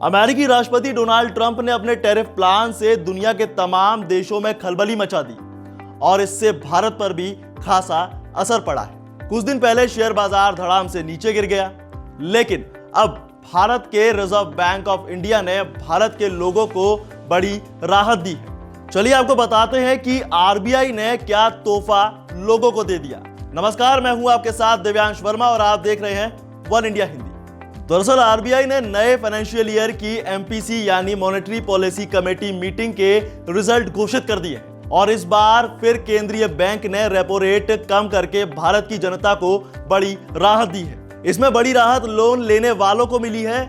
अमेरिकी राष्ट्रपति Donald Trump ने अपने टैरिफ प्लान से दुनिया के तमाम देशों में खलबली मचा दी और इससे भारत पर भी खासा असर पड़ा है। कुछ दिन पहले शेयर बाजार धड़ाम से नीचे गिर गया, लेकिन अब भारत के रिजर्व बैंक ऑफ इंडिया ने भारत के लोगों को बड़ी राहत दी है। चलिए आपको बताते हैं कि आरबीआई ने क्या तोहफा लोगों को दे दिया। नमस्कार, मैं हूं आपके साथ दिव्यांश वर्मा और आप देख रहे हैं वन इंडिया हिंदी। दरअसल आरबीआई ने नए फाइनेंशियल ईयर की एमपीसी यानी मॉनेटरी पॉलिसी कमेटी मीटिंग के रिजल्ट घोषित कर दिए और इस बार फिर केंद्रीय बैंक ने रेपो रेट कम करके भारत की जनता को बड़ी राहत दी है। इसमें बड़ी राहत लोन लेने वालों को मिली है।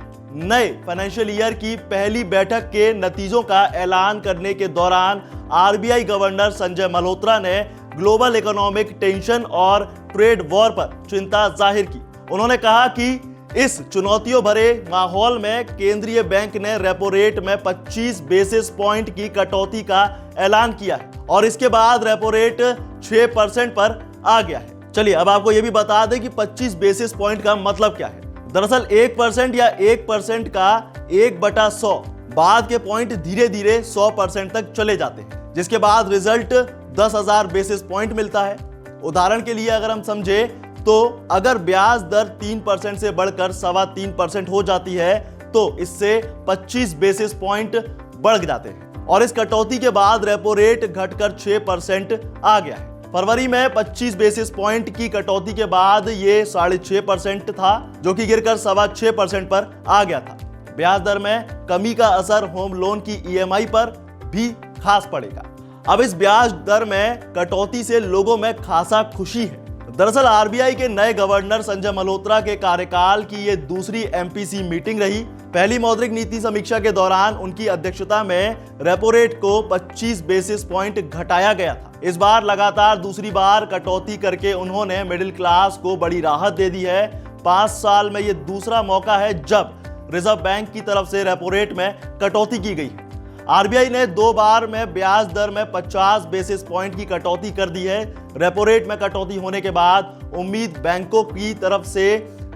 नए फाइनेंशियल ईयर की पहली बैठक के नतीजों का ऐलान करने के दौरान आरबीआई गवर्नर संजय मल्होत्रा ने ग्लोबल इकोनॉमिक टेंशन और ट्रेड वॉर पर चिंता जाहिर की। उन्होंने कहा कि इस चुनौतियों भरे माहौल में केंद्रीय बैंक ने रेपो रेट में 25 बेसिस पॉइंट की कटौती का ऐलान किया है और इसके बाद रेपो रेट 6% पर आ गया है। चलिए अब आपको यह भी बता दें कि 25 बेसिस पॉइंट का मतलब क्या है। दरअसल 1% या 1% का 1/100 बाद के पॉइंट धीरे धीरे 100% तक चले जाते हैं, जिसके बाद रिजल्ट 10,000 बेसिस पॉइंट मिलता है। उदाहरण के लिए अगर हम समझे तो अगर ब्याज दर 3% से बढ़कर 3.25% हो जाती है तो इससे 25 बेसिस पॉइंट बढ़ जाते हैं और इस कटौती के बाद रेपो रेट घटकर 6% आ गया है। फरवरी में 25 बेसिस पॉइंट की कटौती के बाद ये 6.5% था, जो कि गिरकर 6.25% पर आ गया था। ब्याज दर में कमी का असर होम लोन की ईएमआई पर भी खास पड़ेगा। अब इस ब्याज दर में कटौती से लोगों में खासा खुशी है। दरअसल आरबीआई के नए गवर्नर संजय मल्होत्रा के कार्यकाल की ये दूसरी एमपीसी मीटिंग रही। पहली मौद्रिक नीति समीक्षा के दौरान उनकी अध्यक्षता में रेपो रेट को 25 बेसिस पॉइंट घटाया गया था। इस बार लगातार दूसरी बार कटौती करके उन्होंने मिडिल क्लास को बड़ी राहत दे दी है। 5 साल में ये दूसरा मौका है जब रिजर्व बैंक की तरफ से रेपो रेट में कटौती की गई है। आरबीआई ने 2 बार में ब्याज दर में 50 बेसिस पॉइंट की कटौती कर दी है। रेपो रेट में कटौती होने के बाद उम्मीद बैंकों की तरफ से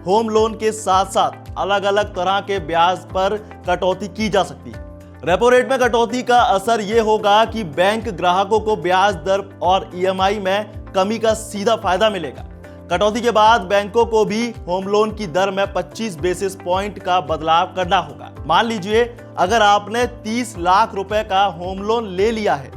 होम लोन के साथ साथ अलग अलग तरह के ब्याज पर कटौती की जा सकती है। रेपो रेट में कटौती का असर यह होगा कि बैंक ग्राहकों को ब्याज दर और ईएमआई में कमी का सीधा फायदा मिलेगा। कटौती के बाद बैंकों को भी होम लोन की दर में 25 बेसिस पॉइंट का बदलाव करना होगा। मान लीजिए अगर आपने 30 लाख रुपए का होम लोन ले लिया है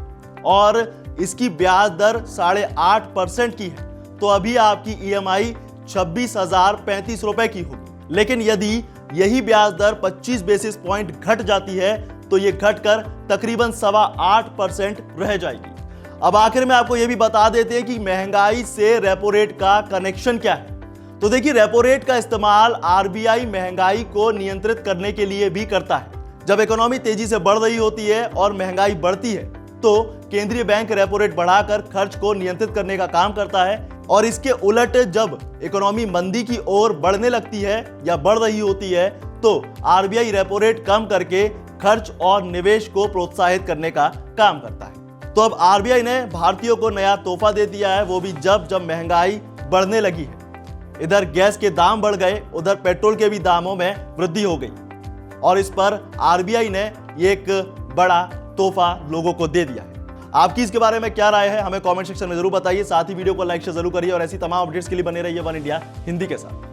और इसकी ब्याज दर 8.5% की है, तो अभी आपकी ईएमआई 26,035 रुपए की होगी। लेकिन यदि यही ब्याज दर 25 बेसिस पॉइंट घट जाती है तो ये घटकर तकरीबन 8.25% रह जाएगी। अब आखिर में आपको यह भी बता देते हैं कि महंगाई से रेपो रेट का कनेक्शन क्या है। तो देखिए, रेपो रेट का इस्तेमाल आरबीआई महंगाई को नियंत्रित करने के लिए भी करता है। जब इकोनॉमी तेजी से बढ़ रही होती है और महंगाई बढ़ती है तो केंद्रीय बैंक रेपो रेट बढ़ाकर खर्च को नियंत्रित करने का काम करता है और इसके उलट जब इकोनॉमी मंदी की ओर बढ़ने लगती है या बढ़ रही होती है तो आरबीआई रेपो रेट कम करके खर्च और निवेश को प्रोत्साहित करने का काम करता है। तो अब आरबीआई ने भारतीयों को नया तोहफा दे दिया है, वो भी जब महंगाई बढ़ने लगी है। इधर गैस के दाम बढ़ गए, उधर पेट्रोल के भी दामों में वृद्धि हो गई और इस पर आरबीआई ने एक बड़ा तोहफा लोगों को दे दिया है। आपकी इसके बारे में क्या राय है, हमें कमेंट सेक्शन में जरूर बताइए। साथ ही वीडियो को लाइक शेयर जरूर करिए और ऐसी तमाम अपडेट्स के लिए बने रहिए वन इंडिया हिंदी के साथ।